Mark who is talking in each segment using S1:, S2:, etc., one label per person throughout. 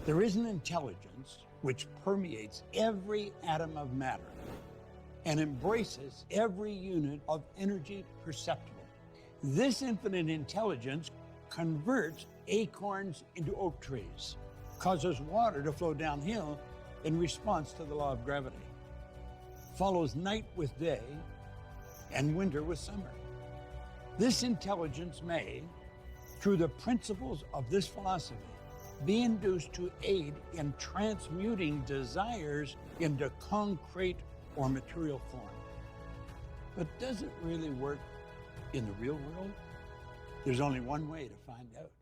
S1: There is an intelligence which permeates every atom of matter and embraces every unit of energy perceptible. This infinite intelligence converts acorns into oak trees, causes water to flow downhill in response to the law of gravity, follows night with day and winter with summer. This intelligence may, through the principles of this philosophy, be induced to aid in transmuting desires into concrete or material form. But does it really work in the real world? There's only one way to find out.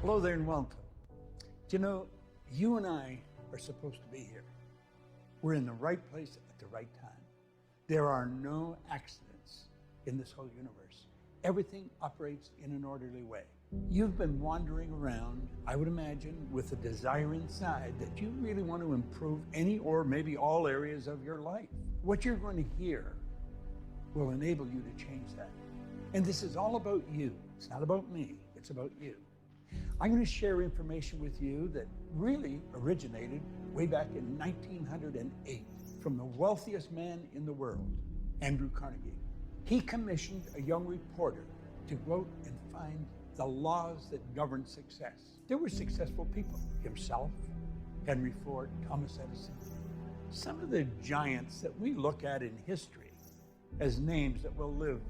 S1: Hello there and welcome. Do you know, you and I are supposed to be here. We're in the right place at the right time. There are no accidents in this whole universe. Everything operates in an orderly way. You've been wandering around, I would imagine, with a desire inside that you really want to improve any or maybe all areas of your life. What you're going to hear will enable you to change that. And this is all about you. It's not about me, it's about you. I'm going to share information with you that really originated way back in 1908 from the wealthiest man in the world, Andrew Carnegie. He commissioned a young reporter to go out and find the laws that govern success. There were successful people, himself, Henry Ford, Thomas Edison. Some of the giants that we look at in history as names that they'll live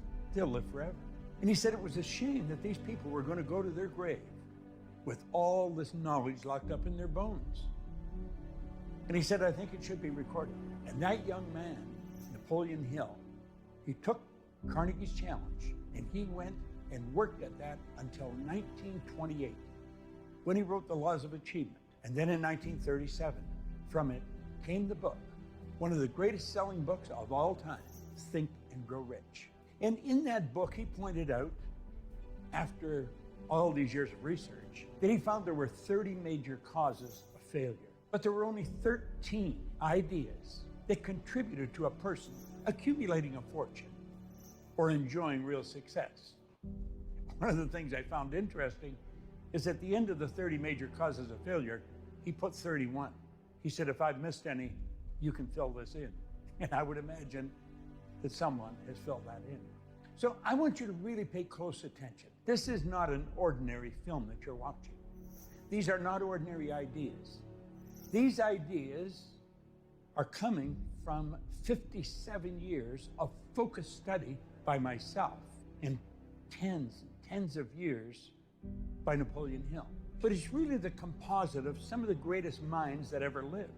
S1: forever. And he said it was a shame that these people were going to go to their grave with all this knowledge locked up in their bones. And he said, I think it should be recorded. And that young man, Napoleon Hill, he took Carnegie's challenge and he went and worked at that until 1928, when he wrote The Laws of Achievement. And then in 1937, from it came the book, one of the greatest selling books of all time, Think and Grow Rich. And in that book, he pointed out, after all these years of research, that he found there were 30 major causes of failure. But there were only 13 ideas that contributed to a person accumulating a fortune or enjoying real success. One of the things I found interesting is at the end of the 30 major causes of failure, he put 31. He said, if I've missed any, you can fill this in. And I would imagine that someone has filled that in. So I want you to really pay close attention. This is not an ordinary film that you're watching. These are not ordinary ideas. These ideas are coming from 57 years of focused study by myself and tens of years by Napoleon Hill. But it's really the composite of some of the greatest minds that ever lived.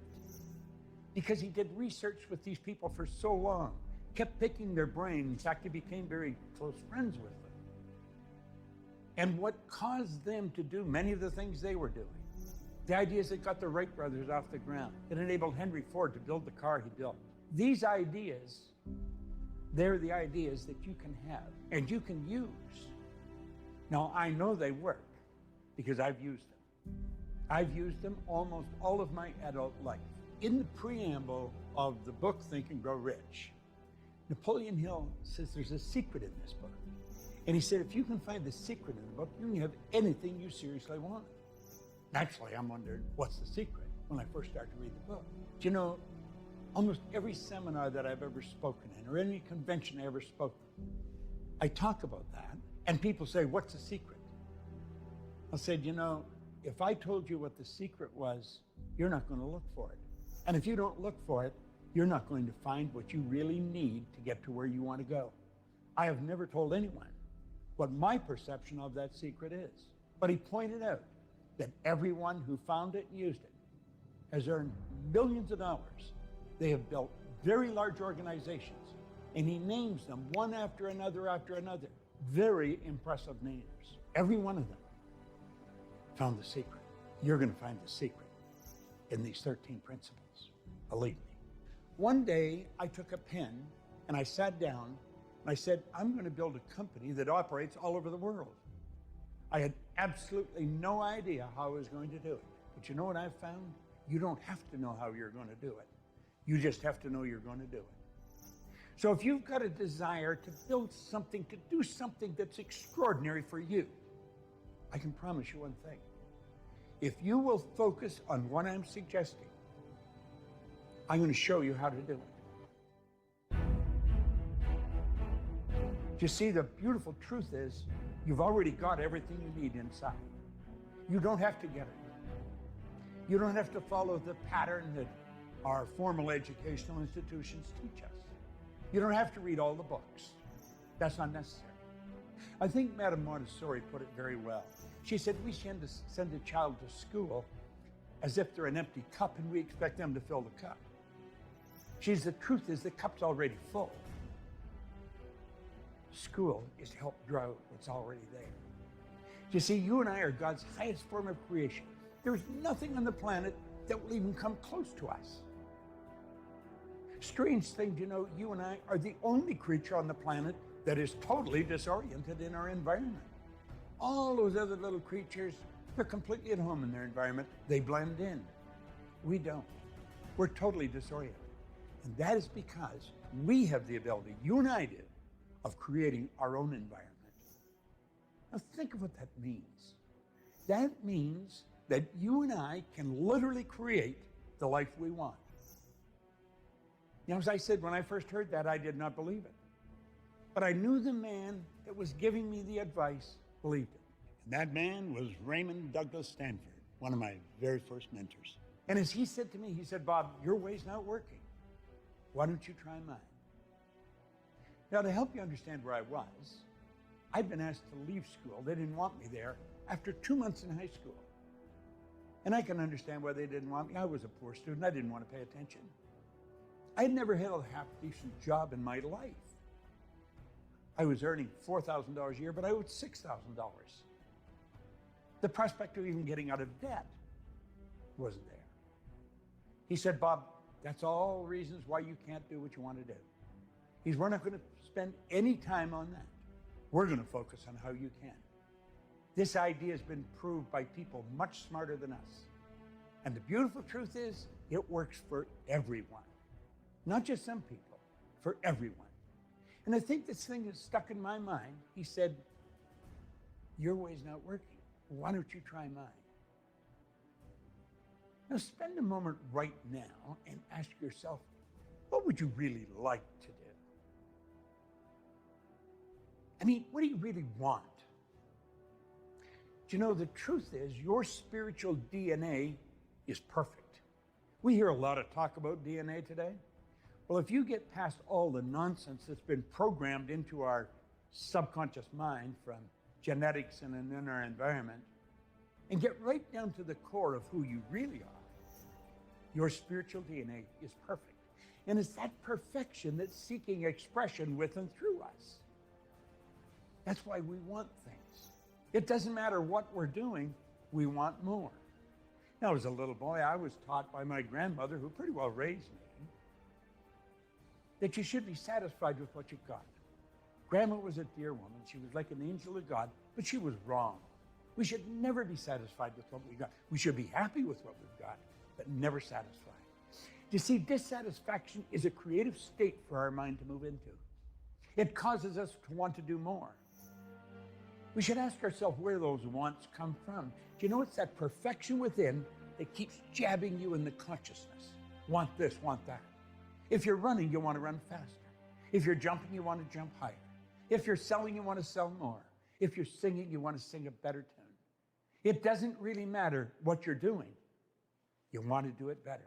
S1: Because he did research with these people for so long, kept picking their brains. In fact, he became very close friends with them. And what caused them to do many of the things they were doing, the ideas that got the Wright brothers off the ground, that enabled Henry Ford to build the car he built. These ideas, they're the ideas that you can have and you can use. Now, I know they work because I've used them. I've used them almost all of my adult life. In the preamble of the book, Think and Grow Rich, Napoleon Hill says there's a secret in this book. And he said, if you can find the secret in the book, you can have anything you seriously want. Naturally, I'm wondering, what's the secret when I first started to read the book? Do you know, almost every seminar that I've ever spoken in, or any convention I ever spoke in, I talk about that, and people say, what's the secret? I said, you know, if I told you what the secret was, you're not going to look for it. And if you don't look for it, you're not going to find what you really need to get to where you want to go. I have never told anyone what my perception of that secret is. But he pointed out that everyone who found it and used it has earned millions of dollars. They have built very large organizations, and he names them one after another after another. Very impressive names. Every one of them found the secret. You're going to find the secret in these 13 principles. believe me. One day I took a pen and I sat down and I said, I'm going to build a company that operates all over the world. I had absolutely no idea how I was going to do it. But you know what I've found? You don't have to know how you're going to do it. You just have to know you're going to do it. So if you've got a desire to build something, to do something that's extraordinary for you, I can promise you one thing. If you will focus on what I'm suggesting, I'm going to show you how to do it. You see, the beautiful truth is you've already got everything you need inside. You don't have to get it. You don't have to follow the pattern that our formal educational institutions teach us. You don't have to read all the books. That's not necessary. I think Madame Montessori put it very well. She said we send a child to school as if they're an empty cup and we expect them to fill the cup. The truth is the cup's already full. School is to help grow what's already there. You see, you and I are God's highest form of creation. There's nothing on the planet that will even come close to us. Strange thing, you and I are the only creature on the planet that is totally disoriented in our environment. All those other little creatures, they're completely at home in their environment. They blend in. We don't. We're totally disoriented. And that is because we have the ability, you and I did, of creating our own environment. Now think of what that means. That means that you and I can literally create the life we want. As I said, when I first heard that, I did not believe it. But I knew the man that was giving me the advice believed it. And that man was Raymond Douglas Stanford, one of my very first mentors. And as he said to me, he said, Bob, your way's not working. Why don't you try mine? Now, to help you understand where I was, I'd been asked to leave school. They didn't want me there after 2 months in high school. And I can understand why they didn't want me. I was a poor student. I didn't want to pay attention. I had never held a half-decent job in my life. I was earning $4,000 a year, but I owed $6,000. The prospect of even getting out of debt wasn't there. He said, Bob, that's all reasons why you can't do what you want to do. We're not going to spend any time on that. We're going to focus on how you can. This idea has been proved by people much smarter than us. And the beautiful truth is, it works for everyone. Not just some people, for everyone. And I think this thing is stuck in my mind. He said, your way's not working. Why don't you try mine? Now spend a moment right now and ask yourself, what would you really like to do? What do you really want? The truth is your spiritual DNA is perfect. We hear a lot of talk about DNA today. Well, if you get past all the nonsense that's been programmed into our subconscious mind from genetics and in our environment, and get right down to the core of who you really are, your spiritual DNA is perfect. And it's that perfection that's seeking expression with and through us. That's why we want things. It doesn't matter what we're doing, we want more. Now, as a little boy, I was taught by my grandmother, who pretty well raised me, that you should be satisfied with what you've got. Grandma was a dear woman. She was like an angel of God, but she was wrong. We should never be satisfied with what we got. We should be happy with what we've got, but never satisfied. You see, dissatisfaction is a creative state for our mind to move into. It causes us to want to do more. We should ask ourselves where those wants come from. Do you know it's that perfection within that keeps jabbing you in the consciousness? Want this, want that. If you're running, you want to run faster. If you're jumping, you want to jump higher. If you're selling, you want to sell more. If you're singing, you want to sing a better tune. It doesn't really matter what you're doing. You want to do it better.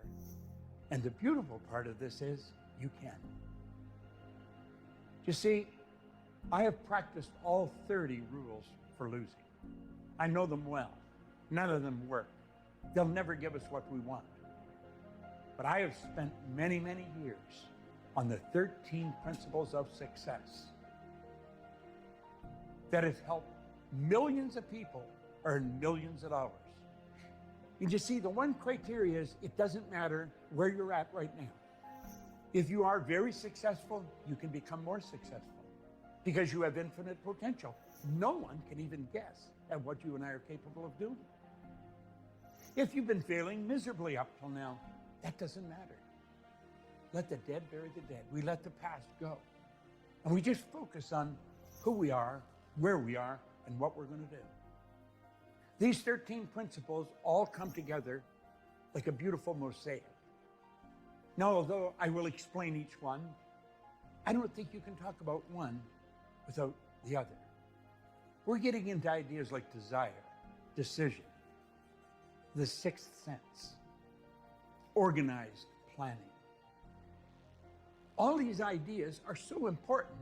S1: And the beautiful part of this is you can. You see, I have practiced all 30 rules for losing. I know them well. None of them work. They'll never give us what we want. But I have spent many, many years on the 13 principles of success that have helped millions of people earn millions of dollars. And you see, the one criteria is it doesn't matter where you're at right now. If you are very successful, you can become more successful because you have infinite potential. No one can even guess at what you and I are capable of doing. If you've been failing miserably up till now, that doesn't matter. Let the dead bury the dead. We let the past go. And we just focus on who we are, where we are, and what we're going to do. These 13 principles all come together like a beautiful mosaic. Now, although I will explain each one, I don't think you can talk about one without the other. We're getting into ideas like desire, decision, the sixth sense, organized planning. All these ideas are so important,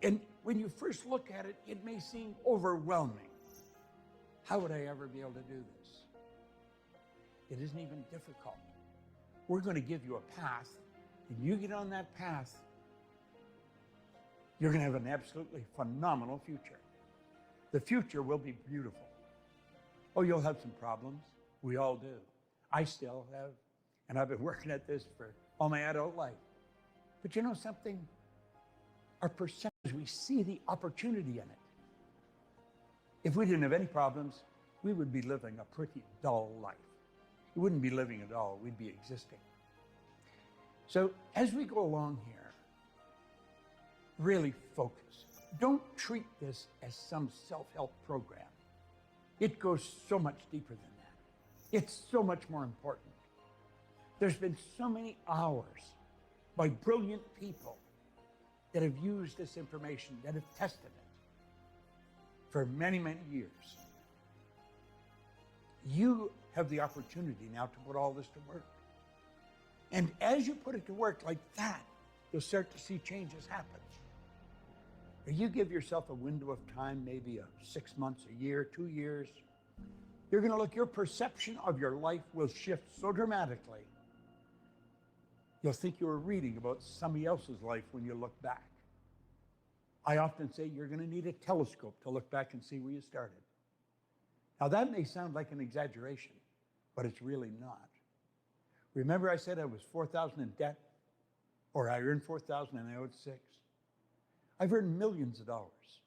S1: and when you first look at it, it may seem overwhelming. How would I ever be able to do this? It isn't even difficult. We're going to give you a path, and you get on that path, you're going to have an absolutely phenomenal future. The future will be beautiful. Oh, you'll have some problems. We all do. I still have, and I've been working at this for all my adult life. But you know something? Our perception, we see the opportunity in it. If we didn't have any problems, we would be living a pretty dull life. We wouldn't be living at all. We'd be existing. So as we go along here, really focus. Don't treat this as some self-help program. It goes so much deeper than that. It's so much more important. There's been so many hours by brilliant people that have used this information, that have tested it for many, many years. You have the opportunity now to put all this to work. And as you put it to work like that, you'll start to see changes happen. You give yourself a window of time, maybe 6 months, a year, 2 years. You're going to look, your perception of your life will shift so dramatically. You'll think you were reading about somebody else's life when you look back. I often say you're going to need a telescope to look back and see where you started. Now that may sound like an exaggeration, but it's really not. Remember I said I was $4,000 in debt, or I earned $4,000 and I owed $6,000. I've earned millions of dollars.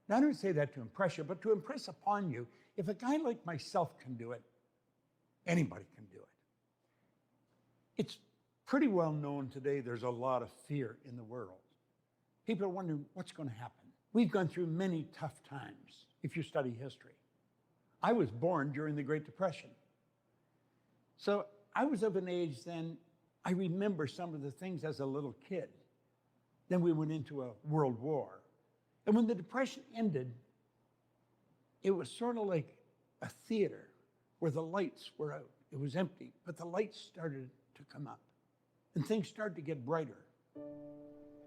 S1: Now I don't say that to impress you, but to impress upon you, if a guy like myself can do it, anybody can do it. It's pretty well known today there's a lot of fear in the world. People are wondering what's going to happen. We've gone through many tough times if you study history. I was born during the Great Depression. So I was of an age then, I remember some of the things as a little kid. Then we went into a world war. And when the Depression ended, it was sort of like a theater where the lights were out. It was empty, but the lights started to come up and things started to get brighter.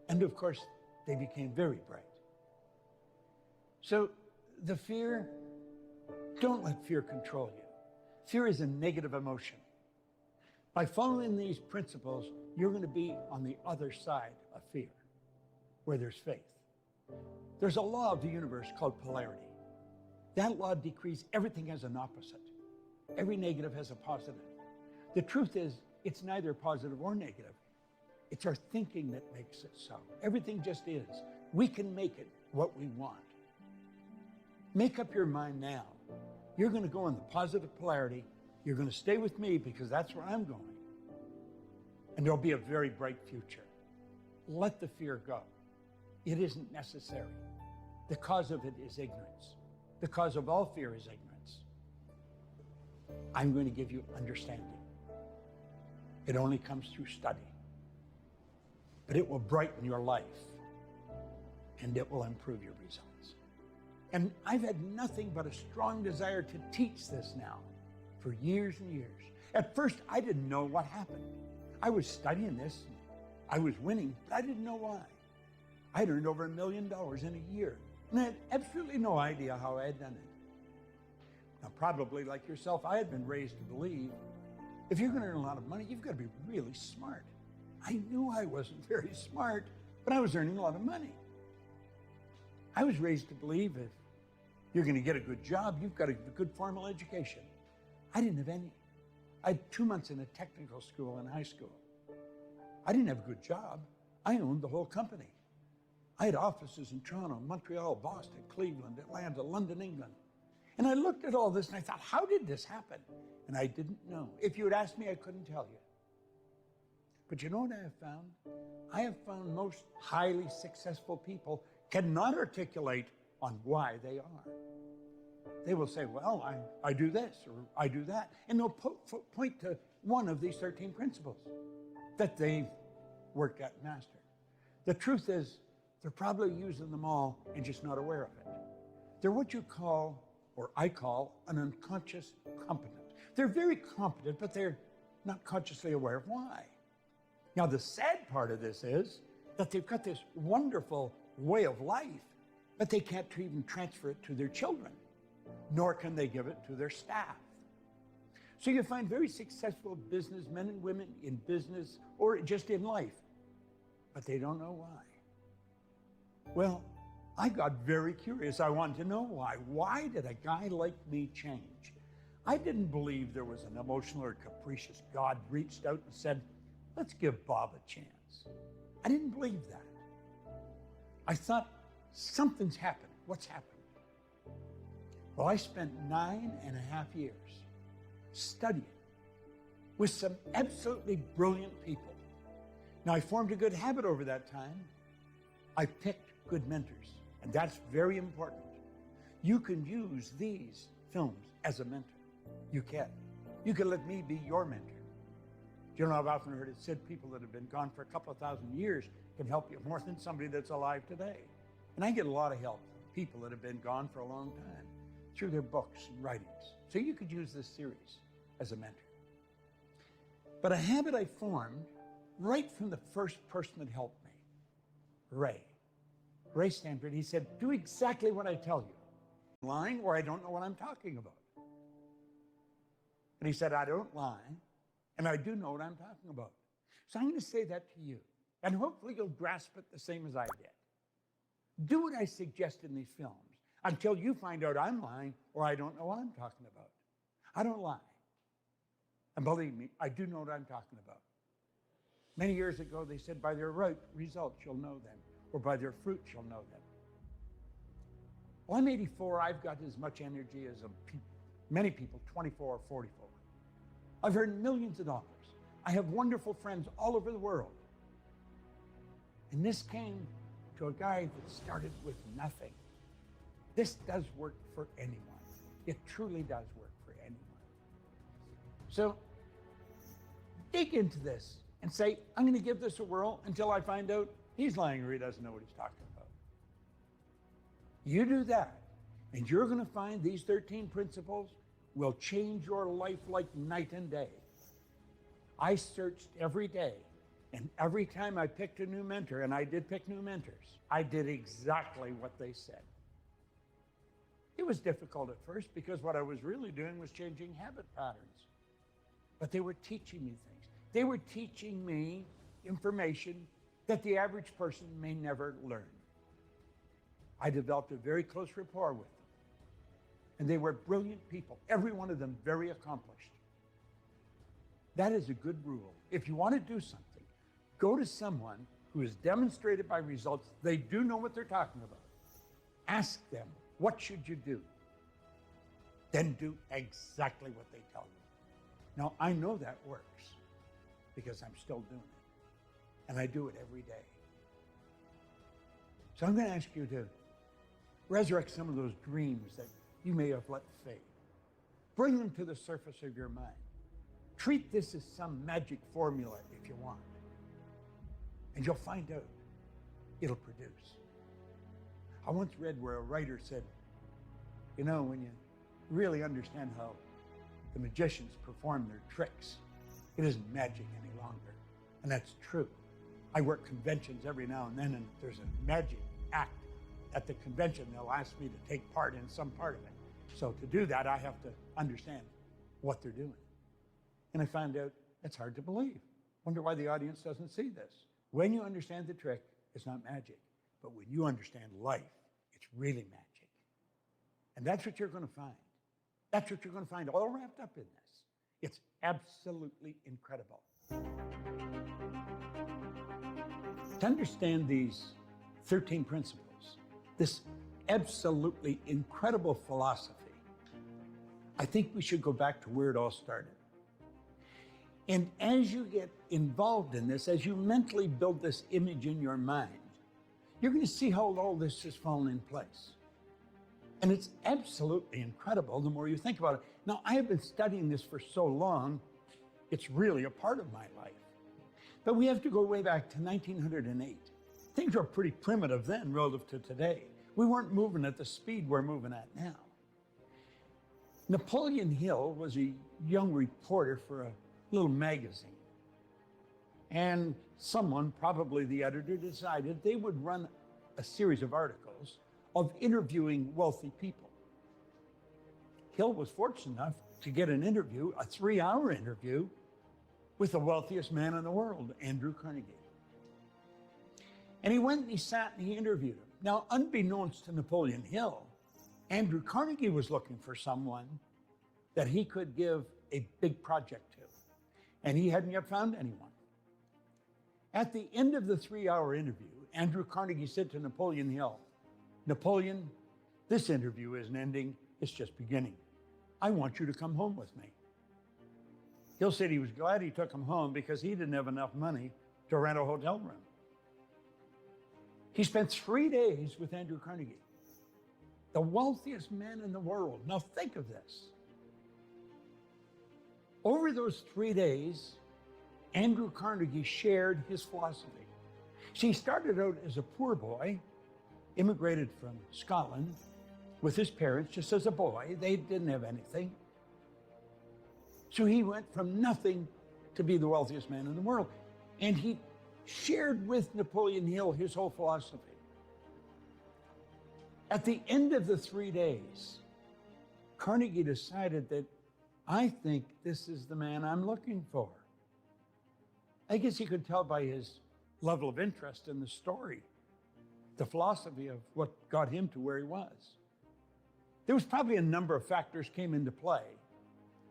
S1: And of course, they became very bright. So the fear, don't let fear control you. Fear is a negative emotion. By following these principles, you're going to be on the other side of fear, where there's faith. There's a law of the universe called polarity. That law decrees everything has an opposite. Every negative has a positive. The truth is, it's neither positive or negative. It's our thinking that makes it so. Everything just is. We can make it what we want. Make up your mind now. You're going to go in the positive polarity. You're going to stay with me because that's where I'm going. And there'll be a very bright future. Let the fear go. It isn't necessary. The cause of it is ignorance. The cause of all fear is ignorance. I'm going to give you understanding. It only comes through study. But it will brighten your life and it will improve your results. And I've had nothing but a strong desire to teach this now for years and years. At first, I didn't know what happened. I was studying this, I was winning, but I didn't know why. I earned over $1 million in a year, and I had absolutely no idea how I had done it. Now, probably like yourself, I had been raised to believe if you're going to earn a lot of money, you've got to be really smart. I knew I wasn't very smart, but I was earning a lot of money. I was raised to believe if you're going to get a good job, you've got a good formal education. I didn't have any. I had 2 months in a technical school in high school. I didn't have a good job. I owned the whole company. I had offices in Toronto, Montreal, Boston, Cleveland, Atlanta, London, England. And I looked at all this and I thought, how did this happen? And I didn't know. If you had asked me, I couldn't tell you. But you know what I have found? I have found most highly successful people cannot articulate on why they are. They will say, well, I do this or I do that. And they'll point to one of these 13 principles that they've worked at and mastered. The truth is, they're probably using them all and just not aware of it. They're what you call, or I call, an unconscious competent. They're very competent, but they're not consciously aware of why. Now, the sad part of this is that they've got this wonderful way of life, but they can't even transfer it to their children, nor can they give it to their staff. So you find very successful businessmen and women in business or just in life, but they don't know why. Well, I got very curious. I wanted to know why. Why did a guy like me change? I didn't believe there was an emotional or capricious God reached out and said, let's give Bob a chance. I didn't believe that. I thought, something's happened. What's happened? Well, I spent 9.5 years studying with some absolutely brilliant people. Now, I formed a good habit over that time. I picked good mentors, and that's very important. You can use these films as a mentor. You can. You can let me be your mentor. You know, I've often heard it said people that have been gone for a couple of thousand years can help you more than somebody that's alive today. And I get a lot of help from people that have been gone for a long time through their books and writings. So you could use this series as a mentor. But a habit I formed right from the first person that helped me, Ray Stanford, he said, do exactly what I tell you. Lying or I don't know what I'm talking about. And he said, I don't lie, and I do know what I'm talking about. So I'm going to say that to you, and hopefully you'll grasp it the same as I did. Do what I suggest in these films until you find out I'm lying or I don't know what I'm talking about. I don't lie. And believe me, I do know what I'm talking about. Many years ago, they said, by their results, you'll know them, or by their fruits, you'll know them. Well, I'm 84. I've got as much energy as many people, 24 or 44. I've earned millions of dollars. I have wonderful friends all over the world. And this came to a guy that started with nothing. This does work for anyone. It truly does work for anyone. So dig into this and say, I'm going to give this a whirl until I find out he's lying or he doesn't know what he's talking about. You do that, and you're going to find these 13 principles will change your life like night and day. I searched every day, and every time I picked a new mentor, and I did pick new mentors, I did exactly what they said. It was difficult at first because what I was really doing was changing habit patterns. But they were teaching me things. They were teaching me information that the average person may never learn. I developed a very close rapport with them. And they were brilliant people, every one of them very accomplished. That is a good rule. If you want to do something, go to someone who has demonstrated by results they do know what they're talking about. Ask them, what should you do? Then do exactly what they tell you. Now, I know that works because I'm still doing it. And I do it every day. So I'm going to ask you to resurrect some of those dreams that you may have let fade. Bring them to the surface of your mind. Treat this as some magic formula if you want. And you'll find out it'll produce. I once read where a writer said, you know, when you really understand how the magicians perform their tricks, it isn't magic any longer. And that's true. I work conventions every now and then, and if there's a magic act at the convention, they'll ask me to take part in some part of it. So to do that, I have to understand what they're doing. And I found out it's hard to believe. Wonder why the audience doesn't see this. When you understand the trick, it's not magic. But when you understand life, it's really magic. And that's what you're going to find. That's what you're going to find all wrapped up in this. It's absolutely incredible. To understand these 13 principles, this absolutely incredible philosophy, I think we should go back to where it all started. And as you get involved in this, as you mentally build this image in your mind, you're going to see how all this has fallen in place. And it's absolutely incredible the more you think about it. Now, I have been studying this for so long, it's really a part of my life. But we have to go way back to 1908. Things were pretty primitive then relative to today. We weren't moving at the speed we're moving at now. Napoleon Hill was a young reporter for a little magazine. And someone, probably the editor, decided they would run a series of articles of interviewing wealthy people. Hill was fortunate enough to get an interview, a 3-hour interview, with the wealthiest man in the world, Andrew Carnegie. And he went and he sat and he interviewed him. Now, unbeknownst to Napoleon Hill, Andrew Carnegie was looking for someone that he could give a big project to, and he hadn't yet found anyone. At the end of the 3-hour interview, Andrew Carnegie said to Napoleon Hill, "Napoleon, this interview isn't ending, it's just beginning. I want you to come home with me." Hill said he was glad he took him home because he didn't have enough money to rent a hotel room. He spent 3 days with Andrew Carnegie, the wealthiest man in the world. Now think of this. Over those 3 days, Andrew Carnegie shared his philosophy. See, he started out as a poor boy, immigrated from Scotland with his parents just as a boy. They didn't have anything. So he went from nothing to be the wealthiest man in the world. And he shared with Napoleon Hill his whole philosophy. At the end of the 3 days, Carnegie decided that I think this is the man I'm looking for. I guess he could tell by his level of interest in the story, the philosophy of what got him to where he was. There was probably a number of factors came into play.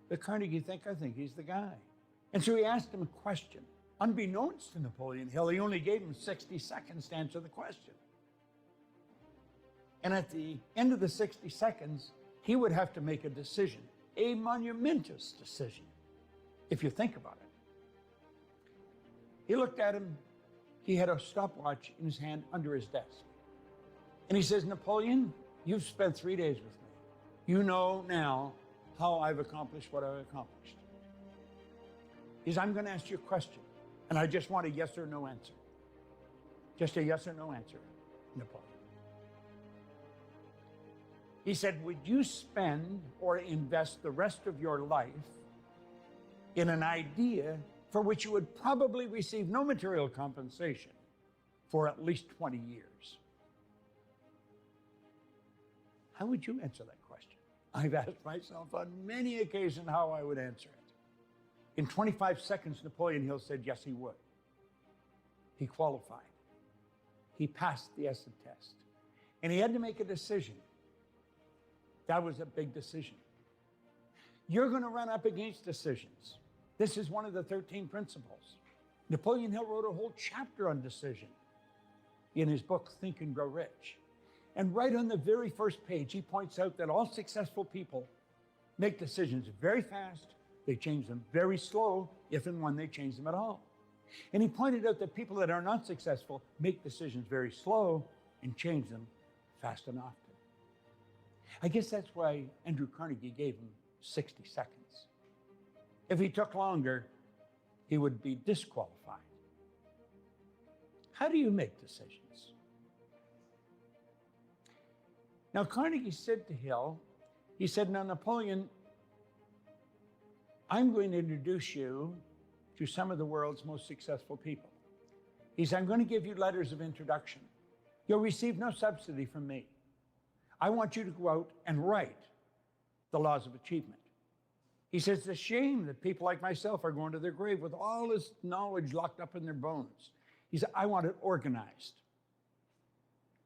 S1: But Carnegie I think he's the guy. And so he asked him a question. Unbeknownst to Napoleon Hill, he only gave him 60 seconds to answer the question. And at the end of the 60 seconds, he would have to make a decision, a monumentous decision, if you think about it. He looked at him. He had a stopwatch in his hand under his desk. And he says, "Napoleon, you've spent 3 days with me. You know now how I've accomplished what I've accomplished. He says, I'm going to ask you a question, and I just want a yes or no answer. Just a yes or no answer, Napoleon." He said, "Would you spend or invest the rest of your life in an idea for which you would probably receive no material compensation for at least 20 years? How would you answer that question?" I've asked myself on many occasions how I would answer it. In 25 seconds, Napoleon Hill said yes, he would. He qualified. He passed the ESSA test. And he had to make a decision. That was a big decision. You're going to run up against decisions. This is one of the 13 principles. Napoleon Hill wrote a whole chapter on decision in his book, Think and Grow Rich. And right on the very first page, he points out that all successful people make decisions very fast. They change them very slow, if and when they change them at all. And he pointed out that people that are not successful make decisions very slow and change them fast and often. I guess that's why Andrew Carnegie gave him 60 seconds. If he took longer, he would be disqualified. How do you make decisions? Now, Carnegie said to Hill, he said, "Now, Napoleon, I'm going to introduce you to some of the world's most successful people." He said, "I'm going to give you letters of introduction. You'll receive no subsidy from me. I want you to go out and write the laws of achievement." He says, "It's a shame that people like myself are going to their grave with all this knowledge locked up in their bones." He said, "I want it organized,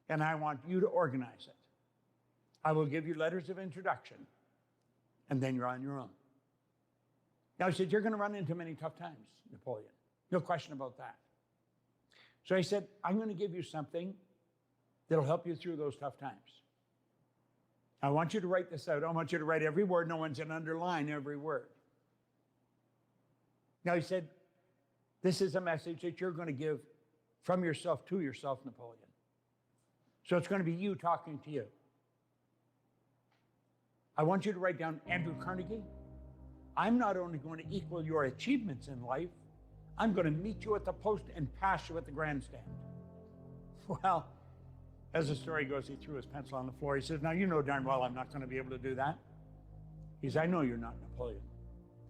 S1: and I want you to organize it. I will give you letters of introduction, and then you're on your own. Now, he said, you're going to run into many tough times, Napoleon. No question about that. So he said, I'm going to give you something that'll help you through those tough times. I want you to write this out. I want you to write every word. No one's going to underline every word. Now, he said, this is a message that you're going to give from yourself to yourself, Napoleon. So it's going to be you talking to you. I want you to write down Andrew Carnegie. I'm not only going to equal your achievements in life, I'm going to meet you at the post and pass you at the grandstand. Well, as the story goes, he threw his pencil on the floor. He says, now you know darn well I'm not going to be able to do that. He says, I know you're not, Napoleon,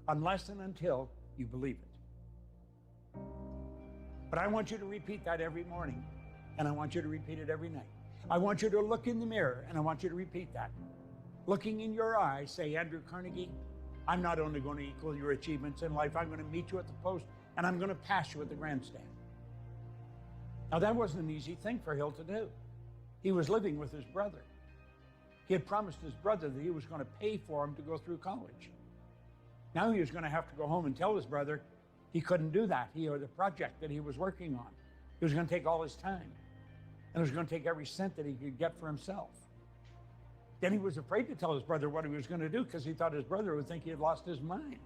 S1: unless and until you believe it. But I want you to repeat that every morning, and I want you to repeat it every night. I want you to look in the mirror, and I want you to repeat that. Looking in your eyes, say, Andrew Carnegie, I'm not only going to equal your achievements in life, I'm going to meet you at the post, and I'm going to pass you at the grandstand. Now, that wasn't an easy thing for Hill to do. He was living with his brother. He had promised his brother that he was going to pay for him to go through college. Now he was going to have to go home and tell his brother he couldn't do that. He had a project that he was working on. It was going to take all his time. And it was going to take every cent that he could get for himself. Then he was afraid to tell his brother what he was going to do because he thought his brother would think he had lost his mind.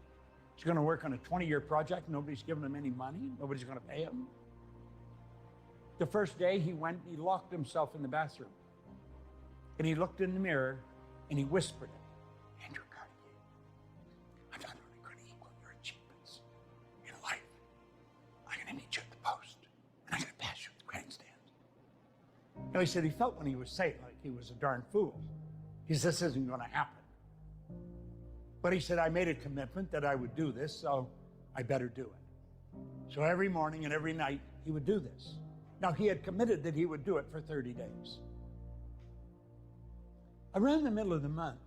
S1: He's going to work on a 20-year project. Nobody's giving him any money. Nobody's going to pay him. The first day he went, he locked himself in the bathroom. And he looked in the mirror and he whispered it. Andrew Carnegie, I'm not only going to equal your achievements in life, I'm going to meet you at the post and I'm going to pass you at the grandstand. Now he said he felt when he was saying like he was a darn fool. He said, this isn't going to happen. But he said, I made a commitment that I would do this, so I better do it. So every morning and every night he would do this. Now he had committed that he would do it for 30 days. Around the middle of the month,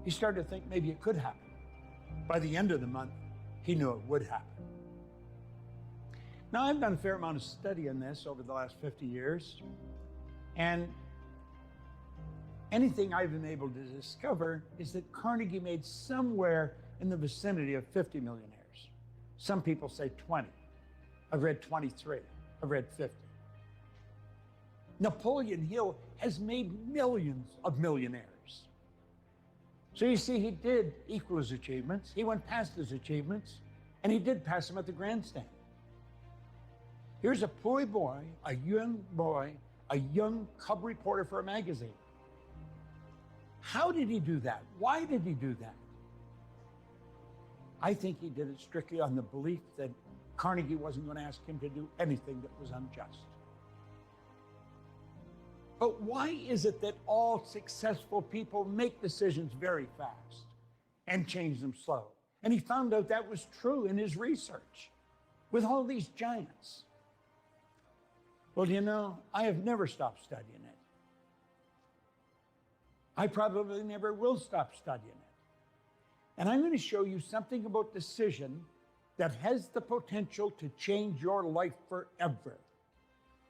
S1: he started to think maybe it could happen. By the end of the month, he knew it would happen. Now I've done a fair amount of study on this over the last 50 years, and anything I've been able to discover is that Carnegie made somewhere in the vicinity of 50 millionaires. Some people say 20. I've read 23. I've read 50. Napoleon Hill has made millions of millionaires. So you see, he did equal his achievements. He went past his achievements, and he did pass them at the grandstand. Here's a poor boy, a young cub reporter for a magazine. How did he do that? Why did he do that? I think he did it strictly on the belief that Carnegie wasn't going to ask him to do anything that was unjust. But why is it that all successful people make decisions very fast and change them slow? And he found out that was true in his research with all these giants. Well, you know, I have never stopped studying it. I probably never will stop studying it. And I'm going to show you something about decision that has the potential to change your life forever.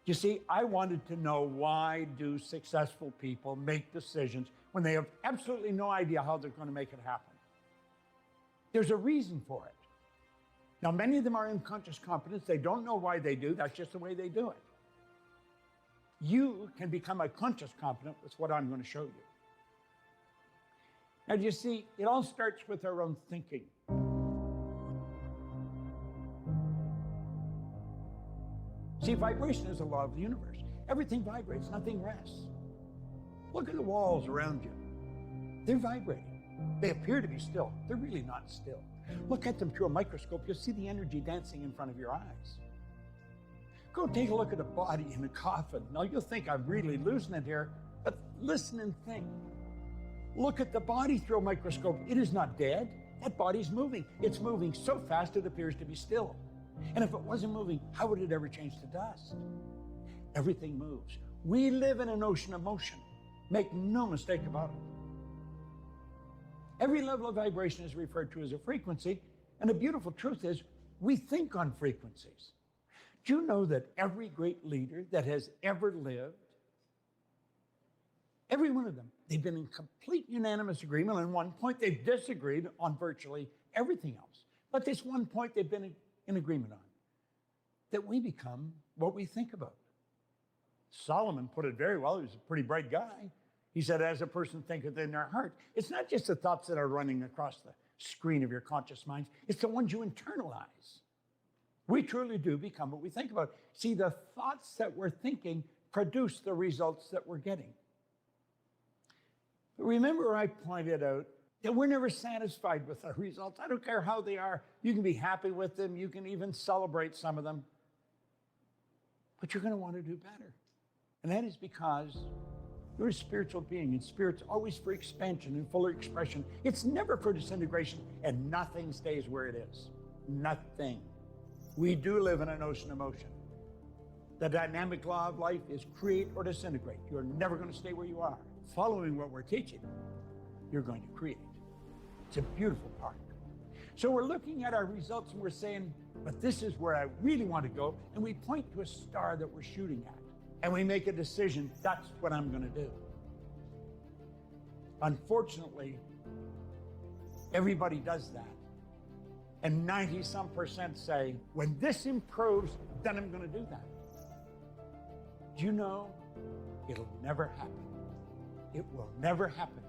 S1: You see, I wanted to know, why do successful people make decisions when they have absolutely no idea how they're going to make it happen? There's a reason for it. Now, many of them are unconscious competence. They don't know why they do. That's just the way they do it. You can become a conscious competent with what I'm going to show you. Now, do you see, it all starts with our own thinking. See, vibration is a law of the universe. Everything vibrates, nothing rests. Look at the walls around you. They're vibrating. They appear to be still. They're really not still. Look at them through a microscope. You'll see the energy dancing in front of your eyes. Go take a look at a body in a coffin. Now, you'll think I'm really losing it here, but listen and think. Look at the body through a microscope. It is not dead. That body's moving. It's moving so fast it appears to be still. And if it wasn't moving, how would it ever change to dust? Everything moves. We live in an ocean of motion. Make no mistake about it. Every level of vibration is referred to as a frequency, and the beautiful truth is we think on frequencies. Do you know that every great leader that has ever lived, every one of them, They've been in complete unanimous agreement. On one point, they've disagreed on virtually everything else. But this one point they've been in agreement on, that we become what we think about. Solomon put it very well. He was a pretty bright guy. He said, as a person thinketh in their heart. It's not just the thoughts that are running across the screen of your conscious mind. It's the ones you internalize. We truly do become what we think about. See, the thoughts that we're thinking produce the results that we're getting. But remember, I pointed out that we're never satisfied with our results. I don't care how they are. You can be happy with them. You can even celebrate some of them. But you're going to want to do better. And that is because you're a spiritual being, and spirit's always for expansion and fuller expression. It's never for disintegration, and nothing stays where it is. Nothing. We do live in an ocean of motion. The dynamic law of life is create or disintegrate. You're never going to stay where you are. Following what we're teaching, you're going to create. It's a beautiful part. So we're looking at our results and we're saying, but this is where I really want to go. And we point to a star that we're shooting at. And we make a decision, that's what I'm going to do. Unfortunately, everybody does that. And 90-some% say, when this improves, then I'm going to do that. Do you know, it'll never happen. It will never happen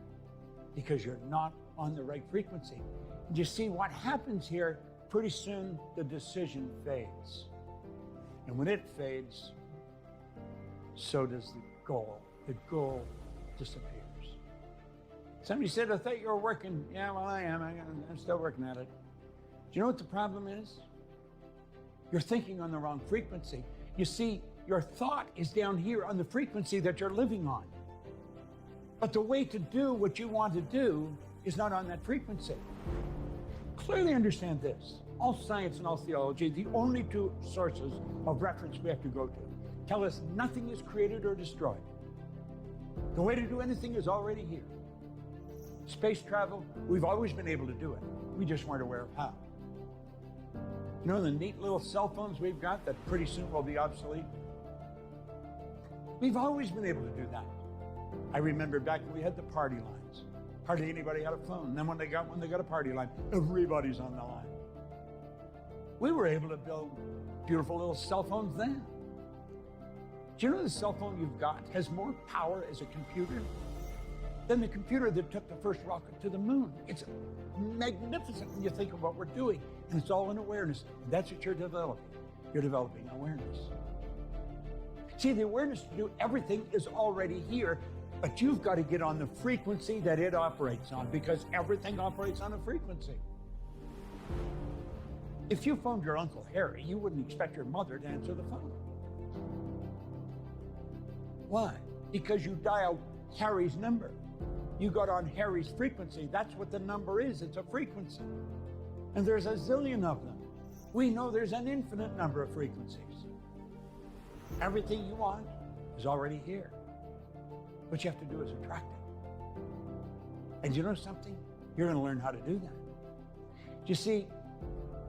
S1: because you're not on the right frequency. And you see what happens here, pretty soon the decision fades. And when it fades, so does the goal. The goal disappears. Somebody said, I thought you were working. Yeah, well, I am. I'm still working at it. Do you know what the problem is? You're thinking on the wrong frequency. You see, your thought is down here on the frequency that you're living on. But the way to do what you want to do is not on that frequency. Clearly understand this. All science and all theology, the only two sources of reference we have to go to, tell us nothing is created or destroyed. The way to do anything is already here. Space travel, we've always been able to do it. We just weren't aware of how. You know the neat little cell phones we've got that pretty soon will be obsolete? We've always been able to do that. I remember back when we had the party lines. Hardly anybody had a phone. And then when they got one, they got a party line. Everybody's on the line. We were able to build beautiful little cell phones then. Do you know the cell phone you've got has more power as a computer than the computer that took the first rocket to the moon? It's magnificent when you think of what we're doing. And it's all in awareness. And that's what you're developing. You're developing awareness. See, the awareness to do everything is already here, but you've got to get on the frequency that it operates on, because everything operates on a frequency. If you phoned your Uncle Harry, you wouldn't expect your mother to answer the phone. Why? Because you dialed Harry's number. You got on Harry's frequency. That's what the number is. It's a frequency. And there's a zillion of them. We know there's an infinite number of frequencies. Everything you want is already here. What you have to do is attract it. And you know something? You're going to learn how to do that. You see,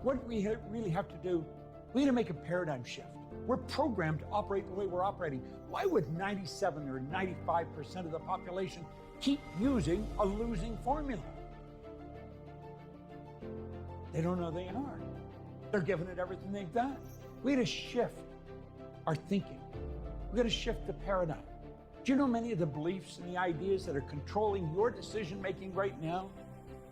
S1: what we really have to do, we need to make a paradigm shift. We're programmed to operate the way we're operating. Why would 97 or 95% of the population keep using a losing formula? They don't know they are. They're giving it everything they've got. We got to shift our thinking. We got to shift the paradigm. Do you know many of the beliefs and the ideas that are controlling your decision-making right now?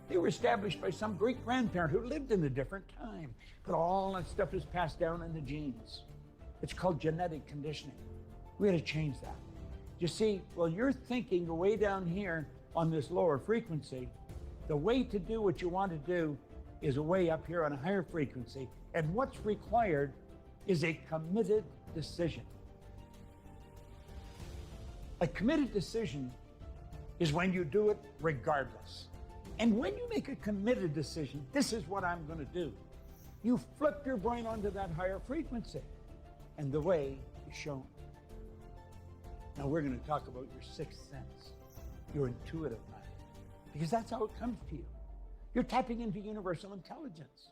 S1: They were established by some great grandparent who lived in a different time. But all that stuff is passed down in the genes. It's called genetic conditioning. We got to change that. You see, while you're thinking way down here on this lower frequency, the way to do what you want to do is way up here on a higher frequency. And what's required is a committed decision. A committed decision is when you do it regardless. And when you make a committed decision, this is what I'm going to do. You flip your brain onto that higher frequency, and the way is shown. Now we're going to talk about your sixth sense, your intuitive mind, because that's how it comes to you. You're tapping into universal intelligence.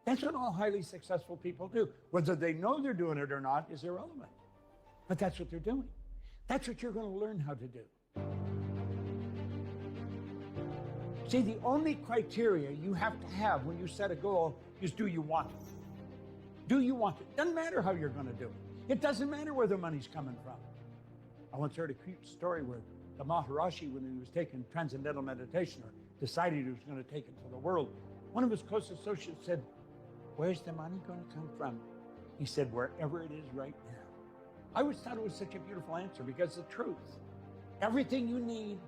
S1: That's what all highly successful people do. Whether they know they're doing it or not is irrelevant. But that's what they're doing. That's what you're going to learn how to do. See, the only criteria you have to have when you set a goal is, do you want it? Do you want it? Doesn't matter how you're going to do it. It doesn't matter where the money's coming from. I once heard a cute story where the Maharishi, when he was taking transcendental meditation or decided he was going to take it to the world, one of his close associates said, "Where's the money going to come from?" He said, "Wherever it is right now." I always thought it was such a beautiful answer because the truth, everything you need,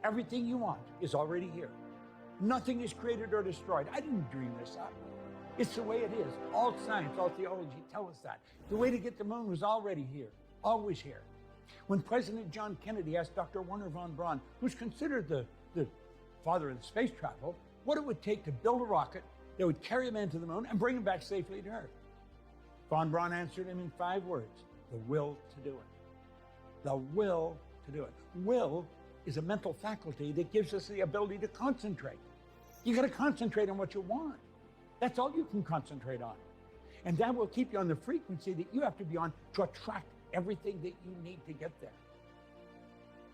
S1: everything you want is already here. Nothing is created or destroyed. I didn't dream this up. It's the way it is. All science, all theology tell us that. The way to get the moon was already here, always here. When President John Kennedy asked Dr. Wernher von Braun, who's considered the father of space travel, what it would take to build a rocket that would carry a man to the moon and bring him back safely to Earth, von Braun answered him in 5 words: the will to do it. The will to do it. Will is a mental faculty that gives us the ability to concentrate. You got to concentrate on what you want. That's all you can concentrate on. And that will keep you on the frequency that you have to be on to attract everything that you need to get there.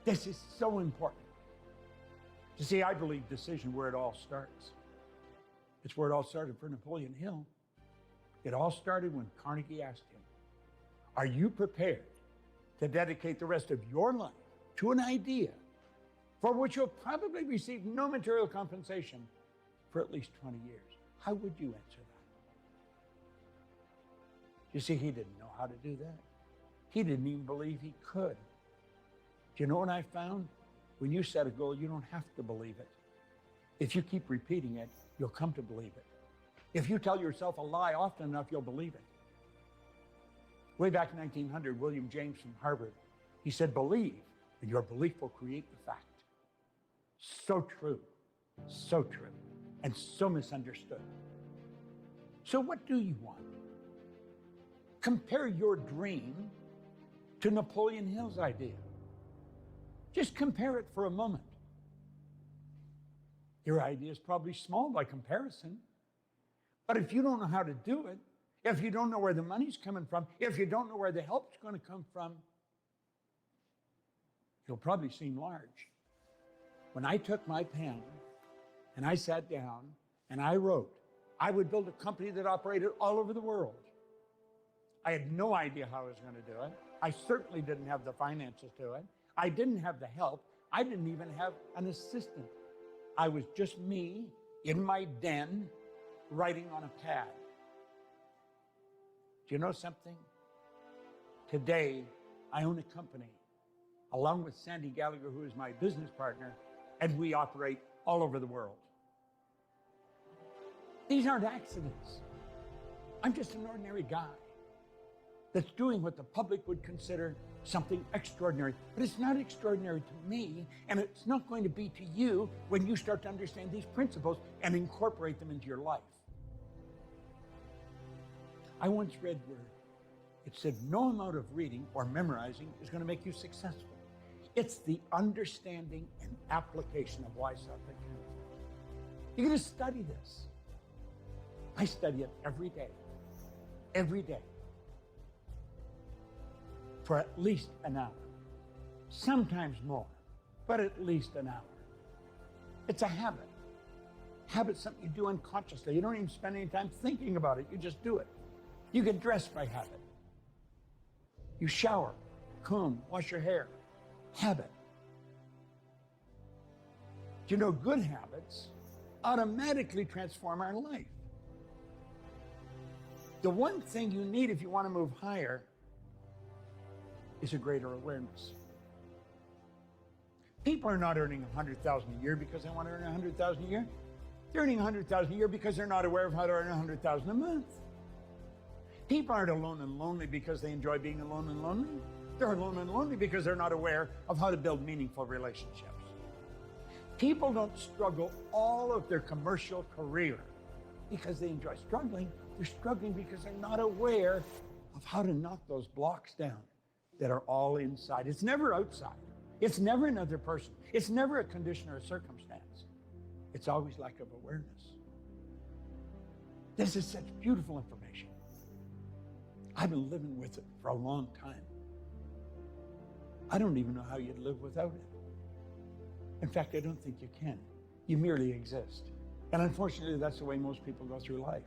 S1: This is so important. You see, I believe decision where it all starts. It's where it all started for Napoleon Hill. It all started when Carnegie asked him, "Are you prepared to dedicate the rest of your life to an idea for which you'll probably receive no material compensation for at least 20 years? How would you answer that?" You see, he didn't know how to do that. He didn't even believe he could. Do you know what I found? When you set a goal, you don't have to believe it. If you keep repeating it, you'll come to believe it. If you tell yourself a lie often enough, you'll believe it. Way back in 1900, William James from Harvard, he said, "Believe, and your belief will create the fact." So true, and so misunderstood. So what do you want? Compare your dream to Napoleon Hill's idea. Just compare it for a moment. Your idea is probably small by comparison, but if you don't know how to do it, if you don't know where the money's coming from, if you don't know where the help's going to come from, it'll probably seem large. When I took my pen and I sat down and I wrote, I would build a company that operated all over the world. I had no idea how I was going to do it. I certainly didn't have the finances to it. I didn't have the help. I didn't even have an assistant. I was just me in my den writing on a pad. Do you know something? Today, I own a company along with Sandy Gallagher, who is my business partner, and we operate all over the world. These aren't accidents. I'm just an ordinary guy that's doing what the public would consider something extraordinary. But it's not extraordinary to me, and it's not going to be to you when you start to understand these principles and incorporate them into your life. I once read where it said, no amount of reading or memorizing is going to make you successful. It's the understanding and application of why something counts. You're going to study this. I study it every day, for at least an hour, sometimes more, but at least an hour. It's a habit. Habit's something you do unconsciously. You don't even spend any time thinking about it. You just do it. You get dressed by habit. You shower, comb, wash your hair. Habit. Do you know good habits automatically transform our life? The one thing you need if you want to move higher is a greater awareness. People are not earning $100,000 a year because they want to earn $100,000 a year. They're earning $100,000 a year because they're not aware of how to earn $100,000 a month. People aren't alone and lonely because they enjoy being alone and lonely. They're alone and lonely because they're not aware of how to build meaningful relationships. People don't struggle all of their commercial career because they enjoy struggling. They're struggling because they're not aware of how to knock those blocks down that are all inside. It's never outside. It's never another person. It's never a condition or a circumstance. It's always lack of awareness. This is such beautiful information. I've been living with it for a long time. I don't even know how you'd live without it. In fact, I don't think you can. You merely exist. And unfortunately, that's the way most people go through life.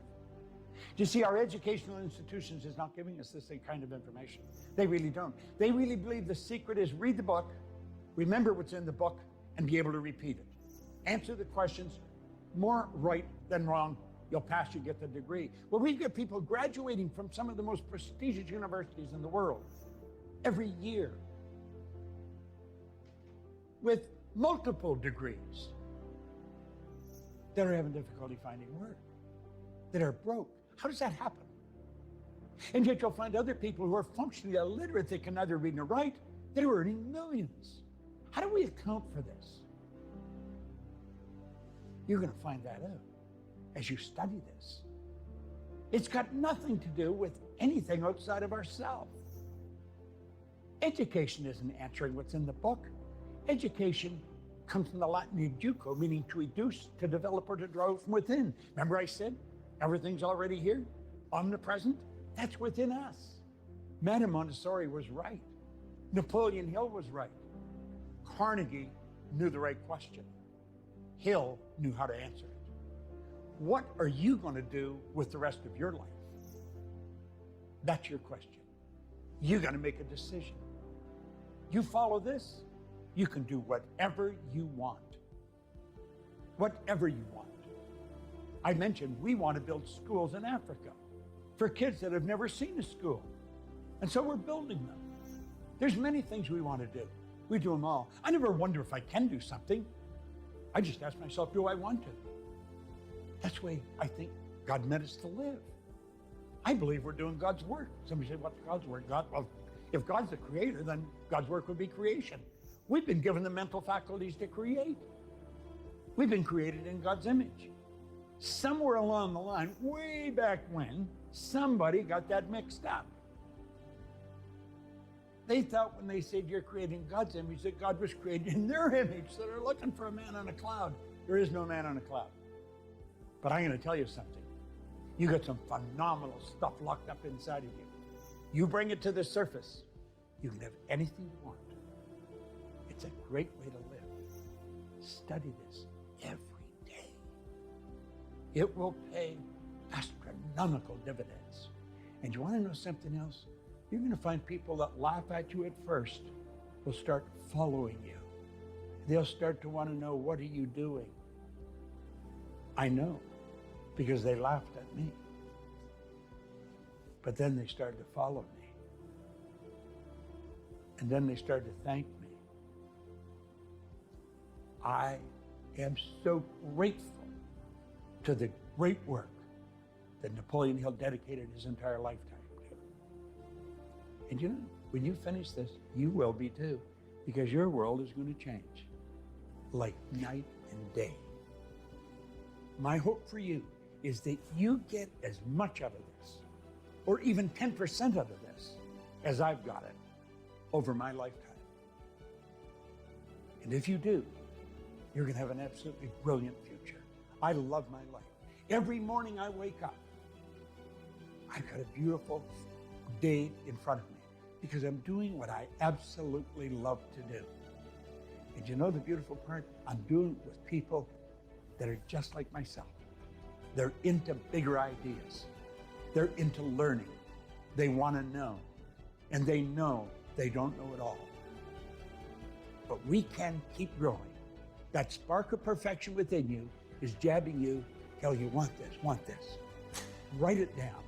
S1: You see, our educational institutions is not giving us this kind of information. They really don't. They really believe the secret is read the book, remember what's in the book, and be able to repeat it. Answer the questions, more right than wrong. You'll pass, you get the degree. Well, we've got people graduating from some of the most prestigious universities in the world every year with multiple degrees that are having difficulty finding work, that are broke. How does that happen? And yet you'll find other people who are functionally illiterate, they can neither read nor write, that are earning millions. How do we account for this? You're going to find that out as you study this. It's got nothing to do with anything outside of ourselves. Education isn't answering what's in the book. Education comes from the Latin educo, meaning to educe, to develop, or to draw from within. Remember I said everything's already here, omnipresent? That's within us. Madame Montessori was right. Napoleon Hill was right. Carnegie knew the right question. Hill knew how to answer it. What are you going to do with the rest of your life? That's your question. You got to make a decision. You follow this, you can do whatever you want. Whatever you want. I mentioned we want to build schools in Africa for kids that have never seen a school. And so we're building them. There's many things we want to do. We do them all. I never wonder if I can do something. I just ask myself, do I want to? That's the way I think God meant us to live. I believe we're doing God's work. Somebody said, what's God's work? Well, if God's the creator, then God's work would be creation. We've been given the mental faculties to create. We've been created in God's image. Somewhere along the line, way back when, somebody got that mixed up. They thought when they said you're creating God's image, that God was created in their image. So they're looking for a man on a cloud. There is no man on a cloud. But I'm going to tell you something. You got some phenomenal stuff locked up inside of you. You bring it to the surface, you can have anything you want. It's a great way to live. Study this every day. It will pay astronomical dividends. And you want to know something else? You're going to find people that laugh at you at first will start following you. They'll start to want to know, what are you doing? I know, because they laughed at me. But then they started to follow me. And then they started to thank me. I am so grateful to the great work that Napoleon Hill dedicated his entire lifetime to. And you know, when you finish this, you will be too, because your world is going to change like night and day. My hope for you is that you get as much out of this, or even 10% out of this, as I've got it over my lifetime. And if you do, you're going to have an absolutely brilliant future. I love my life. Every morning I wake up, I've got a beautiful day in front of me because I'm doing what I absolutely love to do. And you know the beautiful part? I'm doing it with people that are just like myself. They're into bigger ideas. They're into learning. They want to know. And they know they don't know it all. But we can keep growing. That spark of perfection within you is jabbing you, tell you, want this. Write it down.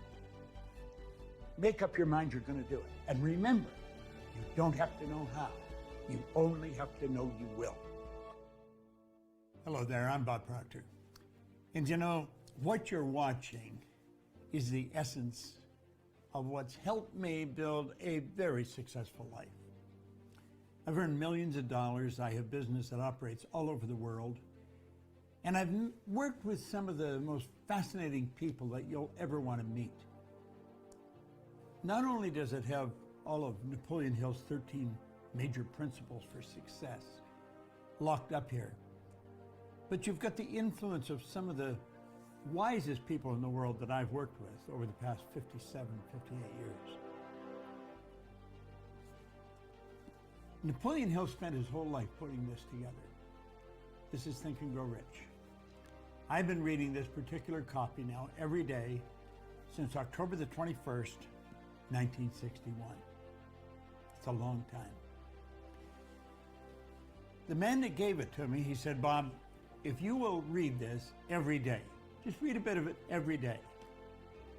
S1: Make up your mind you're going to do it. And remember, you don't have to know how. You only have to know you will. Hello there, I'm Bob Proctor. And you know, what you're watching is the essence of what's helped me build a very successful life. I've earned millions of dollars. I have business that operates all over the world. And I've worked with some of the most fascinating people that you'll ever want to meet. Not only does it have all of Napoleon Hill's 13 major principles for success locked up here, but you've got the influence of some of the wisest people in the world that I've worked with over the past 57, 58 years. Napoleon Hill spent his whole life putting this together. This is Think and Grow Rich. I've been reading this particular copy now every day since October the 21st, 1961. It's a long time. The man that gave it to me, he said, Bob, if you will read this every day, just read a bit of it every day,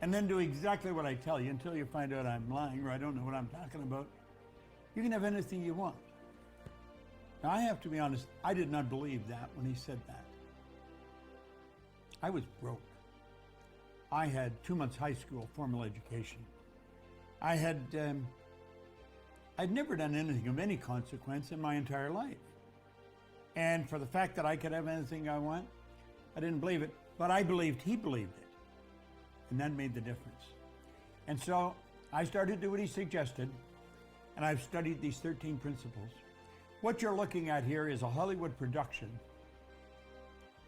S1: and then do exactly what I tell you until you find out I'm lying or I don't know what I'm talking about, you can have anything you want. Now, I have to be honest, I did not believe that when he said that. I was broke. I had 2 months high school formal education. I'd never done anything of any consequence in my entire life. And for the fact that I could have anything I want, I didn't believe it, but I believed he believed it. And that made the difference. And so I started to do what he suggested, and I've studied these 13 principles. What you're looking at here is a Hollywood production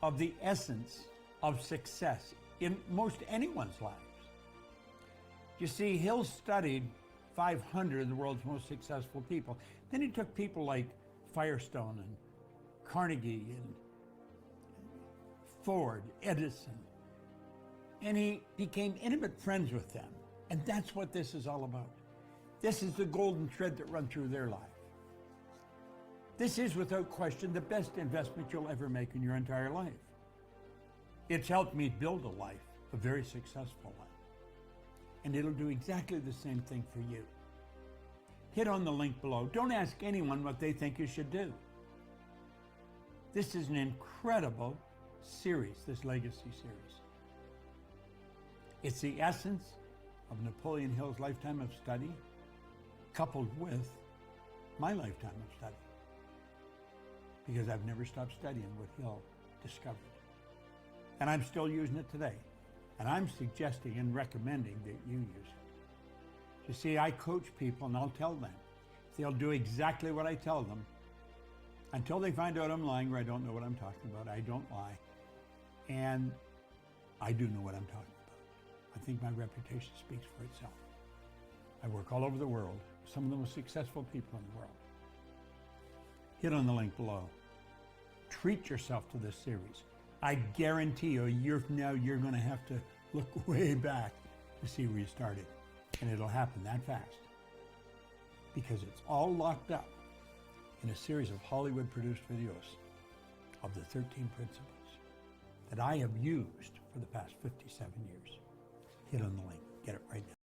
S1: of the essence of success in most anyone's lives. You see, Hill studied 500 of the world's most successful people. Then he took people like Firestone and Carnegie and Ford, Edison, and he became intimate friends with them. And that's what this is all about. This is the golden thread that runs through their life. This is, without question, the best investment you'll ever make in your entire life. It's helped me build a life, a very successful life. And it'll do exactly the same thing for you. Hit on the link below. Don't ask anyone what they think you should do. This is an incredible series, this legacy series. It's the essence of Napoleon Hill's lifetime of study, coupled with my lifetime of study. Because I've never stopped studying what Hill discovered. And I'm still using it today. And I'm suggesting and recommending that you use it. You see, I coach people and I'll tell them. They'll do exactly what I tell them until they find out I'm lying or I don't know what I'm talking about. I don't lie. And I do know what I'm talking about. I think my reputation speaks for itself. I work all over the world, some of the most successful people in the world. Hit on the link below. Treat yourself to this series. I guarantee you, a year from now, you're going to have to look way back to see where you started. And it'll happen that fast. Because it's all locked up in a series of Hollywood-produced videos of the 13 principles that I have used for the past 57 years. Hit on the link. Get it right now.